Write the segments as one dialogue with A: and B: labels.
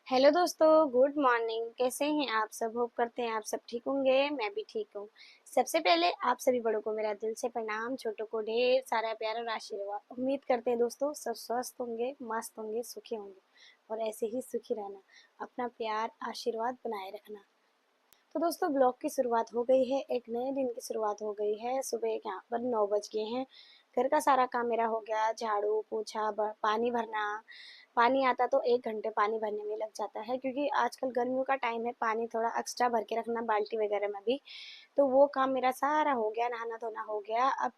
A: Hello दोस्तों, good morning. कैसे हैं आप सब? होप करते हैं आप सब ठीक होंगे। मैं भी ठीक हूँ। सबसे पहले आप सभी बड़ों को मेरा दिल से प्रणाम, छोटों को ढेर सारा प्यार और आशीर्वाद। उम्मीद करते हैं दोस्तों सब स्वस्थ होंगे, मस्त होंगे, सुखी होंगे और ऐसे ही सुखी रहना। अपना प्यार आशीर्वाद बनाए रखना। तो दोस्तों ब्लॉग की शुरुआत हो गई है, एक नए दिन की शुरुआत हो गई है। सुबह यहाँ पर 9 बज गए हैं। घर का सारा काम मेरा हो गया, झाड़ू पोछा, पानी भरना। पानी आता तो 1 घंटे पानी भरने में लग जाता है, क्योंकि आजकल गर्मियों का टाइम है, पानी थोड़ा एक्स्ट्रा भर के रखना बाल्टी वगैरह में भी। तो वो काम मेरा सारा हो गया, नहाना धोना हो गया। अब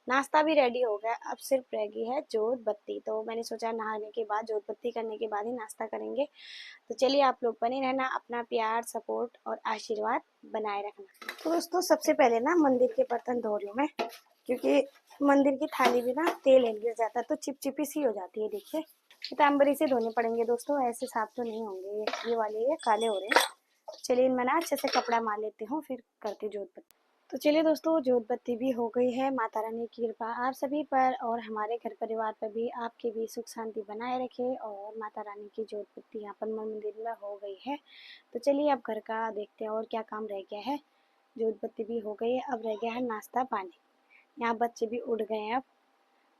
A: नाश्ता भी रेडी हो गया, अब सिर्फ रह गई है जोत बत्ती। तो मैंने सोचा नहाने के बाद जोत बत्ती करने के बाद ही नाश्ता करेंगे। तो चलिए आप लोग बने रहना, अपना प्यार सपोर्ट और आशीर्वाद बनाए रखना। तो दोस्तों सबसे पहले ना मंदिर के बर्तन धो रही हूँ मैं, क्योंकि मंदिर की थाली भी ना तेल गिर जाता है तो चिपचिपी सी हो जाती है। देखिए पीताम्बरी से धोने पड़ेंगे दोस्तों, ऐसे साफ तो नहीं होंगे। ये वाले ये काले हो रहे हैं। तो चलिए इनमें ना अच्छे से कपड़ा मार लेती हूँ, फिर करती हूँ जोत बत्ती। तो चलिए दोस्तों जोत बत्ती भी हो गई है। माता रानी की कृपा आप सभी पर और हमारे घर परिवार पर भी, आपके भी सुख शांति बनाए रखे। और माता रानी की जोत बत्ती यहाँ पर मंदिर में हो गई है। तो चलिए अब घर का देखते हैं और क्या काम रह गया है। जोत बत्ती भी हो गई है, अब रह गया है नाश्ता पानी। यहाँ बच्चे भी उठ गए हैं अब,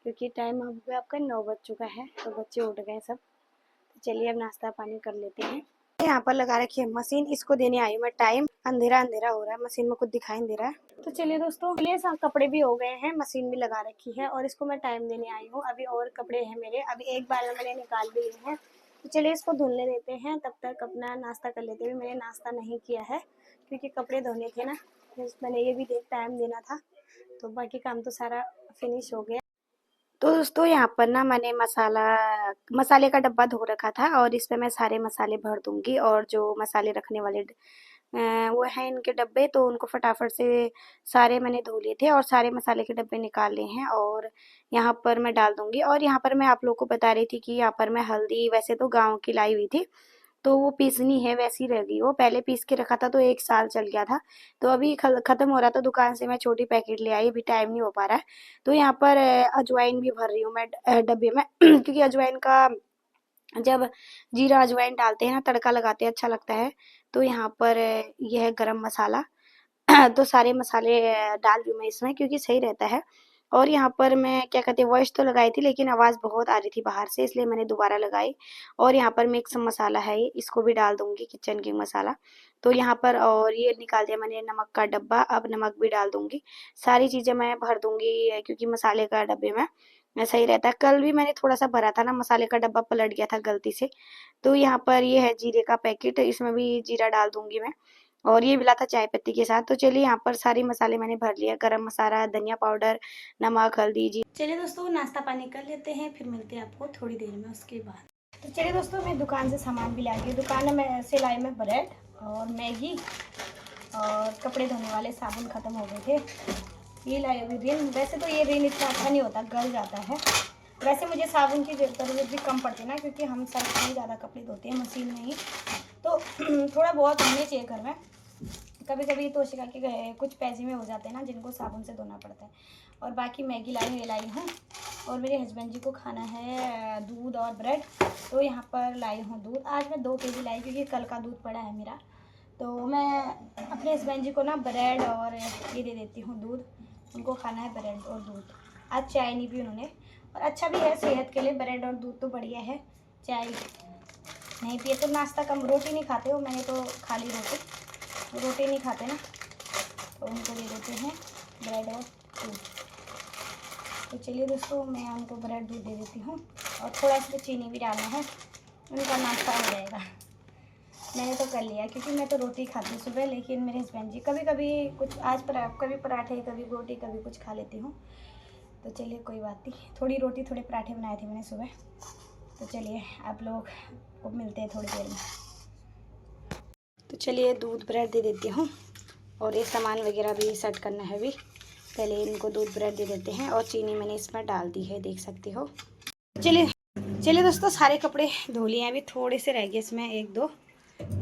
A: क्योंकि टाइम अब आपका 9 बज चुका है, तो बच्चे उठ गए सब। तो चलिए अब नाश्ता पानी कर लेते हैं। यहाँ पर लगा रखी है मशीन, इसको देने आई हूँ मैं टाइम। अंधेरा अंधेरा हो रहा है, मशीन में कुछ दिखाई नहीं दे रहा है। तो चलिए दोस्तों, चलिए सब कपड़े भी हो गए हैं, मशीन भी लगा रखी है और इसको मैं टाइम देने आई हूँ। अभी और कपड़े हैं मेरे, अभी एक बार में मैंने निकाल भी लिए हैं। तो चलिए इसको धुलने देते हैं, तब तक अपना नाश्ता कर लेते हैं। मैंने नाश्ता नहीं किया है क्योंकि कपड़े धोने थे ना, मैंने ये भी देख टाइम देना था। तो बाकी काम तो सारा फिनिश हो गया। तो दोस्तों यहाँ पर ना मैंने मसाले का डब्बा धो रखा था और इस पे मैं सारे मसाले भर दूंगी। और जो मसाले रखने वाले वो हैं इनके डब्बे, तो उनको फटाफट से सारे मैंने धो लिए थे और सारे मसाले के डब्बे निकाल लिए हैं और यहाँ पर मैं डाल दूंगी। और यहाँ पर मैं आप लोगों को बता रही थी कि यहाँ पर मैं हल्दी वैसे तो गाँव की लाई हुई थी, तो वो पीसनी है, वैसी रह गई। वो पहले पीस के रखा था तो 1 साल चल गया था। तो अभी खत्म हो रहा था, दुकान से मैं छोटी पैकेट ले आई, अभी टाइम नहीं हो पा रहा है। तो यहाँ पर अजवाइन भी भर रही हूँ मैं डब्बे में क्योंकि अजवाइन का जब जीरा अजवाइन डालते हैं ना, तड़का लगाते हैं, अच्छा लगता है। तो यहाँ पर यह है गरम मसाला। तो सारे मसाले डाल दूँ मैं इसमें, क्योंकि सही रहता है। और यहाँ पर मैं क्या कहते हैं वॉइस तो लगाई थी, लेकिन आवाज़ बहुत आ रही थी बाहर से, इसलिए मैंने दोबारा लगाई। और यहाँ पर मिक्स मसाला है ये, इसको भी डाल दूंगी, किचन किंग मसाला। तो यहाँ पर और ये निकाल दिया मैंने नमक का डब्बा, अब नमक भी डाल दूंगी। सारी चीज़ें मैं भर दूंगी, क्योंकि मसाले का डब्बे में सही रहता है। कल भी मैंने थोड़ा सा भरा था ना, मसाले का डब्बा पलट गया था गलती से। तो यहाँ पर ये है जीरे का पैकेट, इसमें भी जीरा डाल दूंगी मैं। और ये मिला था चाय पत्ती के साथ। तो चलिए यहाँ पर सारे मसाले मैंने भर लिया, गरम मसाला, धनिया पाउडर, नमक, हल्दी जी। चलिए दोस्तों नाश्ता पानी कर लेते हैं, फिर मिलते हैं आपको थोड़ी देर में उसके बाद। तो चलिए दोस्तों मैं दुकान से सामान भी लाई, दुकान में से लाई मैं ब्रेड और मैगी और कपड़े धोने वाले साबुन ख़त्म हो गए थे। ये लाई अभी रिन। वैसे तो ये रिन इतना अच्छा नहीं होता, गल जाता है। वैसे मुझे साबुन की ज़रूरत भी कम पड़ती है ना, क्योंकि हम सर्फ में ही ज़्यादा कपड़े धोते हैं, मशीन में ही। तो थोड़ा बहुत होने चाहिए घर में। कभी कभी तो शिका के कुछ पैजे हो जाते हैं ना, जिनको साबुन से धोना पड़ता है। और बाकी मैगी लाई हूँ। और मेरे हस्बैंड जी को खाना है दूध और ब्रेड, तो यहाँ पर लाई हूँ दूध। आज मैं 2 केजी लाई, क्योंकि कल का दूध पड़ा है मेरा। तो मैं अपने हस्बैंड जी को ना ब्रेड और ये दे देती हूँ दूध। उनको खाना है ब्रेड और दूध। आज चाय नहीं पी उन्होंने, और अच्छा भी है सेहत के लिए, ब्रेड और दूध तो बढ़िया है। चाय नहीं पिए तो नाश्ता कम, रोटी नहीं खाते हो, मैंने तो खा ली रोटी नहीं खाते ना, तो उनको दे देते हैं ब्रेड और दूध। तो चलिए दोस्तों मैं उनको ब्रेड दूध दे देती हूँ, और थोड़ा इसमें चीनी भी डालना है, उनका नाश्ता हो जाएगा। मैंने तो कर लिया, क्योंकि मैं तो रोटी खाती हूँ सुबह, लेकिन मेरे हस्बैंड जी कभी कभी कुछ, आज कभी पराठे, कभी रोटी, कभी कुछ खा लेती हूँ। तो चलिए कोई बात नहीं, थोड़ी रोटी थोड़े पराठे बनाए थे मैंने सुबह। तो चलिए आप लोग को मिलते हैं थोड़ी देर में। तो चलिए दूध ब्रेड दे देती हूँ, और ये सामान वगैरह भी सेट करना है अभी। पहले इनको दूध ब्रेड दे देते हैं, और चीनी मैंने इसमें डाल दी है, देख सकते हो। चलिए दोस्तों सारे कपड़े धो लिए हैं, अभी थोड़े से रह गए इसमें 1-2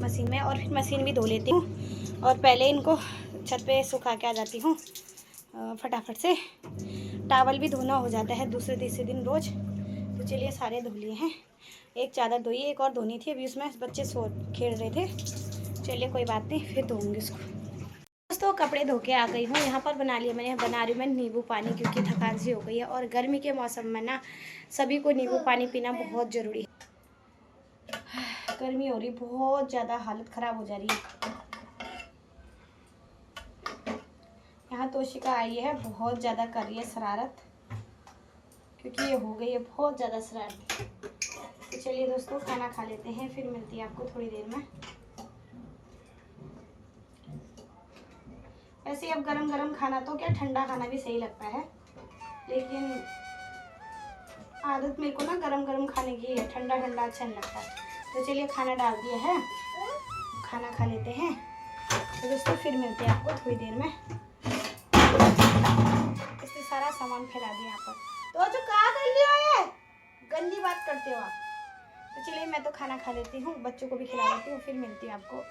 A: मशीन में, और फिर मशीन भी धो लेती हूँ। और पहले इनको छत पे सुखा के आ जाती हूँ फटाफट से। टावल भी धोना हो जाता है दूसरे तीसरे दिन रोज़। तो चलिए सारे धो लिए हैं। एक चादर धोई, एक और धोनी थी, अभी उसमें बच्चे सो खेल रहे थे। चलिए कोई बात नहीं, फिर धोऊंगी उसको। दोस्तों कपड़े धो के आ गई हूँ। यहाँ पर बना रही हूँ मैं नींबू पानी, क्योंकि थकान सी हो गई है और गर्मी के मौसम में ना सभी को नींबू पानी पीना बहुत ज़रूरी है। गर्मी हो रही, बहुत ज़्यादा हालत ख़राब हो जा रही है। यहाँ तोशिका आई है, बहुत ज़्यादा कर रही है शरारत, क्योंकि ये हो गई है बहुत ज़्यादा शरारत। तो चलिए दोस्तों खाना खा लेते हैं, फिर मिलती है आपको थोड़ी देर में। वैसे अब गरम गरम खाना तो क्या, ठंडा खाना भी सही लगता है, लेकिन आदत मेरे को ना गरम गरम खाने की है, ठंडा ठंडा अच्छा नहीं लगता। तो चलिए खाना डाल दिया है, खाना खा लेते हैं। तो दोस्तों फिर मिलते हैं आपको थोड़ी देर में। इसने सारा सामान फैला दिया यहाँ पर। तो जो कहाँ कर लिया है, गंदी बात करते हो आप। तो चलिए मैं तो खाना खा लेती हूँ, बच्चों को भी खिला लेती हूँ, फिर मिलती हूँ आपको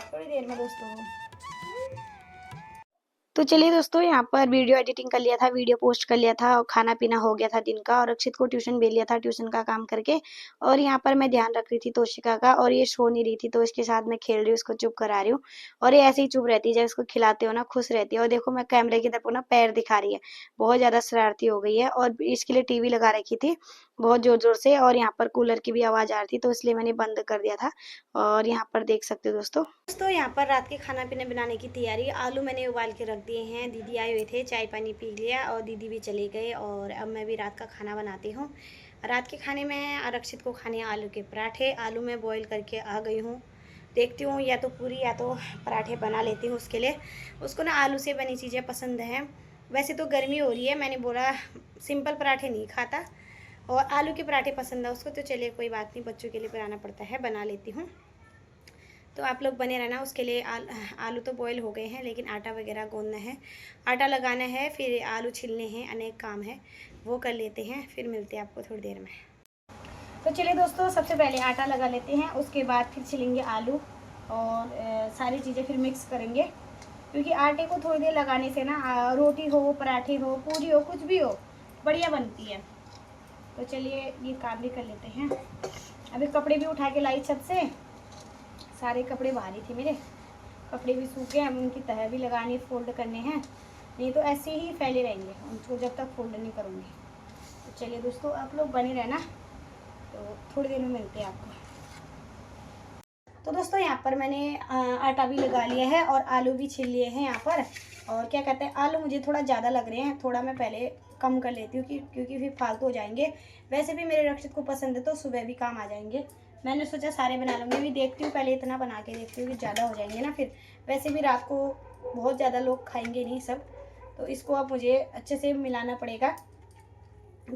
A: थोड़ी देर में दोस्तों। तो चलिए दोस्तों यहाँ पर वीडियो एडिटिंग कर लिया था, वीडियो पोस्ट कर लिया था और खाना पीना हो गया था दिन का, और अक्षित को ट्यूशन भेज लिया था ट्यूशन का काम करके। और यहाँ पर मैं ध्यान रख रही थी तोशिका का, और ये सो नहीं रही थी तो इसके साथ मैं खेल रही हूँ, उसको चुप करा रही हूँ। और ये ऐसे ही चुप रहती है, जब इसको खिलाते हो ना खुश रहती है। और देखो मैं कैमरे की तरफ ना पैर दिखा रही है, बहुत ज़्यादा शरारती हो गई है। और इसके लिए टीवी लगा रखी थी बहुत ज़ोर ज़ोर से, और यहाँ पर कूलर की भी आवाज़ आ रही थी, तो इसलिए मैंने बंद कर दिया था। और यहाँ पर देख सकते हो दोस्तों यहाँ पर रात के खाना पीने बनाने की तैयारी। आलू मैंने उबाल के रख दिए हैं, दीदी आए हुए थे, चाय पानी पी लिया और दीदी भी चले गए। और अब मैं भी रात का खाना बनाती हूँ। रात के खाने में आरक्षित को खाने आलू के पराठे, आलू में बॉईल करके आ गई हूँ। देखती हूँ या तो पूरी या तो पराठे बना लेती हूँ उसके लिए। उसको ना आलू से बनी चीज़ें पसंद हैं। वैसे तो गर्मी हो रही है, मैंने बोला सिंपल पराठे नहीं खाता, और आलू के पराठे पसंद है उसको। तो चलिए कोई बात नहीं, बच्चों के लिए बनाना पड़ता है, बना लेती हूँ। तो आप लोग बने रहना। उसके लिए आलू तो बॉईल हो गए हैं, लेकिन आटा वगैरह गूंदना है, आटा लगाना है, फिर आलू छिलने हैं, अनेक काम है, वो कर लेते हैं, फिर मिलते हैं आपको थोड़ी देर में। तो चलिए दोस्तों सबसे पहले आटा लगा लेते हैं, उसके बाद फिर छिलेंगे आलू और सारी चीज़ें फिर मिक्स करेंगे, क्योंकि आटे को थोड़ी देर लगाने से ना रोटी हो, पराठे हो, पूरी हो, कुछ भी हो, बढ़िया बनती है। तो चलिए ये काम भी कर लेते हैं। अभी कपड़े भी उठा के लाई छत से, सारे कपड़े भारी थे मेरे, कपड़े भी सूखे हैं, उनकी तह भी लगानी, फोल्ड करने हैं, नहीं तो ऐसे ही फैले रहेंगे उनको जब तक फोल्ड नहीं करूँगी। तो चलिए दोस्तों आप लोग बने रहना, तो थोड़ी देर में मिलते हैं आपको। तो दोस्तों यहाँ पर मैंने आटा भी लगा लिया है और आलू भी छील लिए हैं यहाँ पर। और क्या कहते हैं, आलू मुझे थोड़ा ज़्यादा लग रहे हैं, थोड़ा मैं पहले कम कर लेती हूँ क्योंकि फिर फालतू हो जाएंगे। वैसे भी मेरे रक्षित को पसंद है तो सुबह भी काम आ जाएंगे। मैंने सोचा सारे बना लूँगी, अभी देखती हूँ, पहले इतना बना के देखती हूँ कि ज़्यादा हो जाएंगे ना फिर। वैसे भी रात को बहुत ज़्यादा लोग खाएंगे नहीं सब, तो इसको अब मुझे अच्छे से मिलाना पड़ेगा।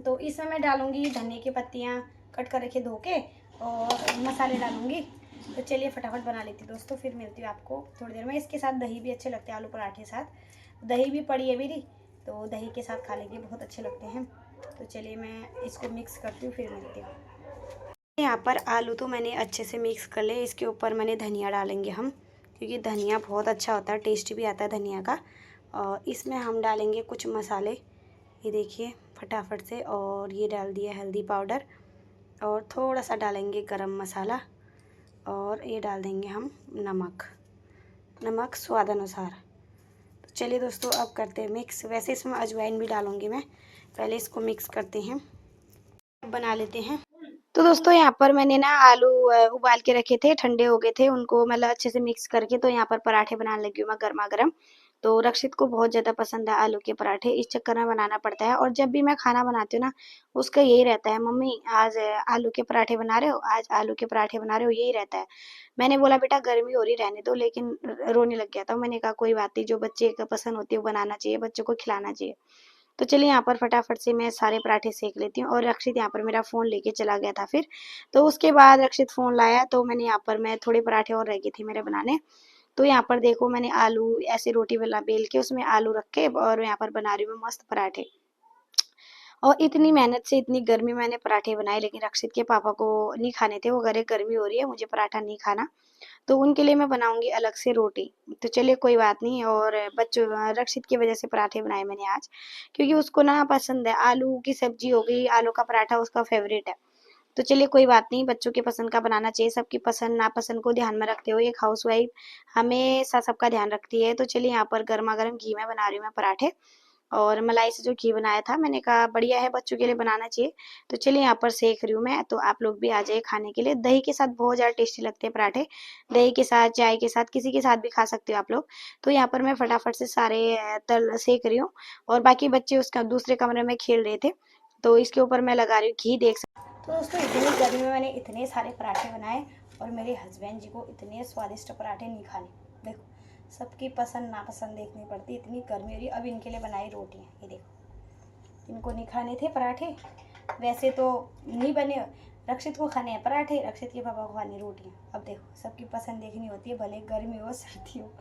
A: तो इसमें मैं डालूँगी धनिया की पत्तियाँ कट कर रखे धो के, और मसाले डालूँगी। तो चलिए फटाफट बना लेती हूँ दोस्तों, फिर मिलती हूँ आपको थोड़ी देर में। इसके साथ दही भी अच्छे लगते हैं, आलू पराठे के साथ दही भी पड़ी है मेरी, तो दही के साथ खा लेंगे, बहुत अच्छे लगते हैं। तो चलिए मैं इसको मिक्स करती हूँ, फिर मिलती हूँ। यहाँ पर आलू तो मैंने अच्छे से मिक्स कर ले, इसके ऊपर मैंने धनिया डालेंगे हम, क्योंकि धनिया बहुत अच्छा होता है, टेस्ट भी आता है धनिया का। और इसमें हम डालेंगे कुछ मसाले, ये देखिए फटाफट से। और ये डाल दिया हल्दी पाउडर, और थोड़ा सा डालेंगे गरम मसाला, और ये डाल देंगे हम नमक स्वाद अनुसार। तो चलिए दोस्तों अब करते हैं मिक्स। वैसे इसमें अजवाइन भी डालूंगी मैं, पहले इसको मिक्स करते हैं, बना लेते हैं। तो दोस्तों यहाँ पर मैंने ना आलू उबाल के रखे थे, ठंडे हो गए थे, उनको मतलब अच्छे से मिक्स करके तो यहाँ पर पराठे बनाने लगी हूँ मैं गर्मा गर्म। तो रक्षित को बहुत ज़्यादा पसंद है आलू के पराठे, इस चक्कर में बनाना पड़ता है। और जब भी मैं खाना बनाती हूँ ना, उसका यही रहता है, मम्मी आज आलू के पराठे बना रहे हो, आज आलू के पराठे बना रहे हो, यही रहता है। मैंने बोला बेटा गर्मी हो रही रहने दो, लेकिन रोने लग गया था। मैंने कहा कोई बात नहीं, जो बच्चे का पसंद होती है वो बनाना चाहिए, बच्चों को खिलाना चाहिए। तो चलिए यहाँ पर फटाफट से मैं सारे पराठे सेक लेती हूँ। और रक्षित यहाँ पर मेरा फ़ोन लेके चला गया था फिर। तो उसके बाद रक्षित फ़ोन लाया, तो मैंने यहाँ पर मैं थोड़े पराठे और रह गए थे मेरे बनाने। तो यहाँ पर देखो मैंने आलू ऐसे रोटी वाला बेल के उसमें आलू रख के, और यहाँ पर बना रही हूँ मैं मस्त पराठे। और इतनी मेहनत से इतनी गर्मी में मैंने पराठे बनाए, लेकिन रक्षित के पापा को नहीं खाने थे। वो कह रहे गर्मी हो रही है, मुझे पराठा नहीं खाना, तो उनके लिए मैं बनाऊंगी अलग से रोटी। तो चलिए कोई बात नहीं। और बच्चों रक्षित की वजह से पराठे बनाए मैंने आज, क्योंकि उसको ना पसंद है। आलू की सब्जी हो गई, आलू का पराठा उसका फेवरेट है। तो चलिए कोई बात नहीं, बच्चों के पसंद का बनाना चाहिए। सबकी पसंद नापसंद को ध्यान में रखते हुए एक हाउसवाइफ हमेशा सबका ध्यान रखती है। तो चलिए यहाँ पर गर्मा गर्म घी में बना रही हूँ मैं पराठे, और मलाई से जो घी बनाया था, मैंने कहा बढ़िया है, बच्चों के लिए बनाना चाहिए। तो चलिए यहाँ पर सेक रही हूँ मैं, तो आप लोग भी आ जाइए खाने के लिए। दही के साथ बहुत ज़्यादा टेस्टी लगते हैं पराठे, दही के साथ, चाय के साथ, किसी के साथ भी खा सकते हो आप लोग। तो यहाँ पर मैं फटाफट से सारे तल सेक रही हूँ, और बाकी बच्चे उसका दूसरे कमरे में खेल रहे थे, तो इसके ऊपर मैं लगा रही हूँ घी। देख तो दोस्तों इतनी गर्मी में मैंने इतने सारे पराठे बनाए, और मेरे हस्बैंड जी को इतने स्वादिष्ट पराठे नहीं खाने। देखो सबकी पसंद नापसंद देखनी पड़ती, इतनी गर्मी हो रही। अब इनके लिए बनाई रोटियाँ, ये देखो, इनको नहीं खाने थे पराठे, वैसे तो नहीं बने। रक्षित को खाने हैं पराठे, रक्षित के पापा को खानी रोटियाँ। अब देखो सबकी पसंद देखनी होती है, भले गर्मी हो सर्दी हो।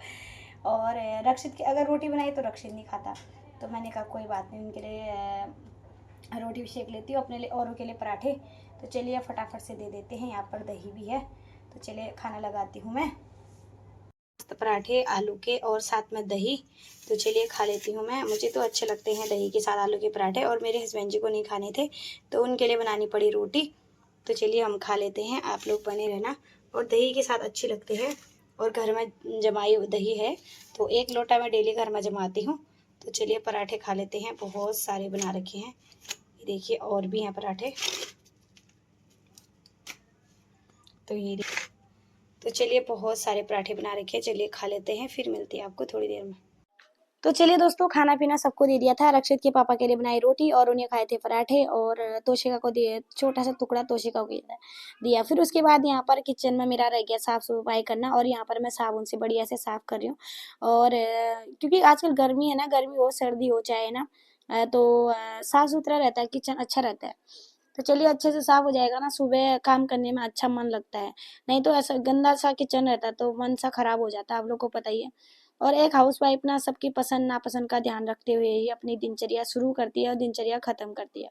A: और रक्षित की अगर रोटी बनाई तो रक्षित नहीं खाता, तो मैंने कहा कोई बात नहीं, उनके लिए रोटी भी सेक लेती हूँ, अपने लिए औरों के लिए पराठे। तो चलिए फटाफट से दे देते हैं। यहाँ पर दही भी है, तो चलिए खाना लगाती हूँ मैं। पराठे आलू के और साथ में दही, तो चलिए खा लेती हूँ मैं। मुझे तो अच्छे लगते हैं दही के साथ आलू के पराठे, और मेरे हस्बैंड जी को नहीं खाने थे, तो उनके लिए बनानी पड़ी रोटी। तो चलिए हम खा लेते हैं, आप लोग बने रहना। और दही के साथ अच्छे लगते हैं, और घर में जमाई दही है, तो एक लोटा मैं डेली घर में जमाती हूँ। तो चलिए पराठे खा लेते हैं, बहुत सारे बना रखे हैं, ये देखिए और भी हैं पराठे। तो ये तो चलिए बहुत सारे पराठे बना रखे हैं, चलिए खा लेते हैं, फिर मिलते हैं आपको थोड़ी देर में। तो चलिए दोस्तों खाना पीना सबको दे दिया था। रक्षित के पापा के लिए बनाई रोटी, और उन्हें खाए थे पराठे, और तोशिका को दिए छोटा सा टुकड़ा, तोशिका को दिया। फिर उसके बाद यहाँ पर किचन में मेरा रह गया साफ सफाई करना, और यहाँ पर मैं साबुन से बढ़िया से साफ कर रही हूँ। और क्योंकि आजकल गर्मी है ना, गर्मी हो सर्दी हो चाहे ना, तो साफ सुथरा रहता है किचन, अच्छा रहता है। तो चलिए अच्छे से साफ हो जाएगा ना, सुबह काम करने में अच्छा मन लगता है। नहीं तो ऐसा गंदा सा किचन रहता है तो मन सा खराब हो जाता है, आप लोग को पता ही है। और एक हाउसवाइफ ना सबकी पसंद नापसंद का ध्यान रखते हुए ही अपनी दिनचर्या शुरू करती है और दिनचर्या खत्म करती है।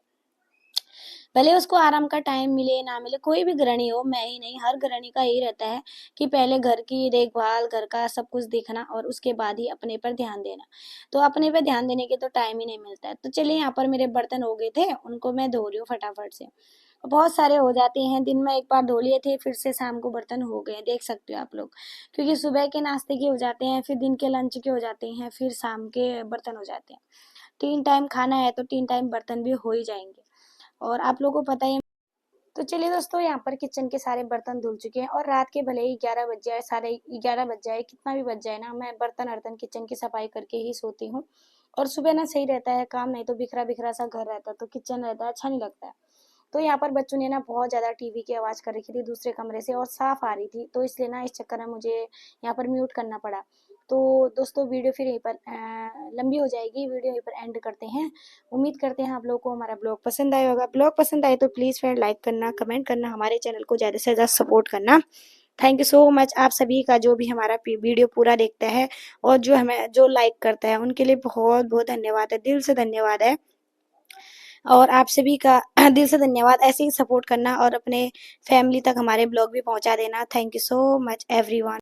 A: भले उसको आराम का टाइम मिले ना मिले, कोई भी गृहिणी हो, मैं ही नहीं, हर गृहिणी का यही रहता है कि पहले घर की देखभाल, घर का सब कुछ देखना, और उसके बाद ही अपने पर ध्यान देना। तो अपने पे ध्यान देने के तो टाइम ही नहीं मिलता है। तो चलिए यहाँ पर मेरे बर्तन हो गए थे, उनको मैं धो रही हूँ फटाफट से। बहुत सारे हो जाते हैं, दिन में एक बार धो लिए थे, फिर से शाम को बर्तन हो गए, देख सकते हो आप लोग। क्योंकि सुबह के नाश्ते के हो जाते हैं, फिर दिन के लंच के हो जाते हैं, फिर शाम के बर्तन हो जाते हैं। 3 टाइम खाना है तो 3 टाइम बर्तन भी हो ही जाएंगे, और आप लोगों को पता ही। तो चलिए दोस्तों यहाँ पर किचन के सारे बर्तन धुल चुके हैं, और रात के भले ही 11 बज जाए, साढ़े 11 बज जाए, कितना भी बज जाए ना, मैं बर्तन अर्तन किचन की सफाई करके ही सोती हूँ। और सुबह ना सही रहता है काम, नहीं तो बिखरा बिखरा सा घर रहता है, तो किचन रहता है अच्छा नहीं लगता है। तो यहाँ पर बच्चों ने ना बहुत ज़्यादा टीवी की आवाज़ कर रखी थी दूसरे कमरे से, और साफ आ रही थी, तो इसलिए ना इस चक्कर में मुझे यहाँ पर म्यूट करना पड़ा। तो दोस्तों वीडियो फिर यहीं पर लंबी हो जाएगी, वीडियो यहीं पर एंड करते हैं। उम्मीद करते हैं आप लोगों को हमारा ब्लॉग पसंद आया होगा। ब्लॉग पसंद आए तो प्लीज़ फिर लाइक करना, कमेंट करना, हमारे चैनल को ज़्यादा से ज़्यादा सपोर्ट करना। थैंक यू सो मच आप सभी का, जो भी हमारा वीडियो पूरा देखता है और जो हमें जो लाइक करता है, उनके लिए बहुत बहुत धन्यवाद है, दिल से धन्यवाद है। और आप सभी का दिल से धन्यवाद, ऐसे ही सपोर्ट करना और अपने फैमिली तक हमारे ब्लॉग भी पहुंचा देना। Thank you so much everyone.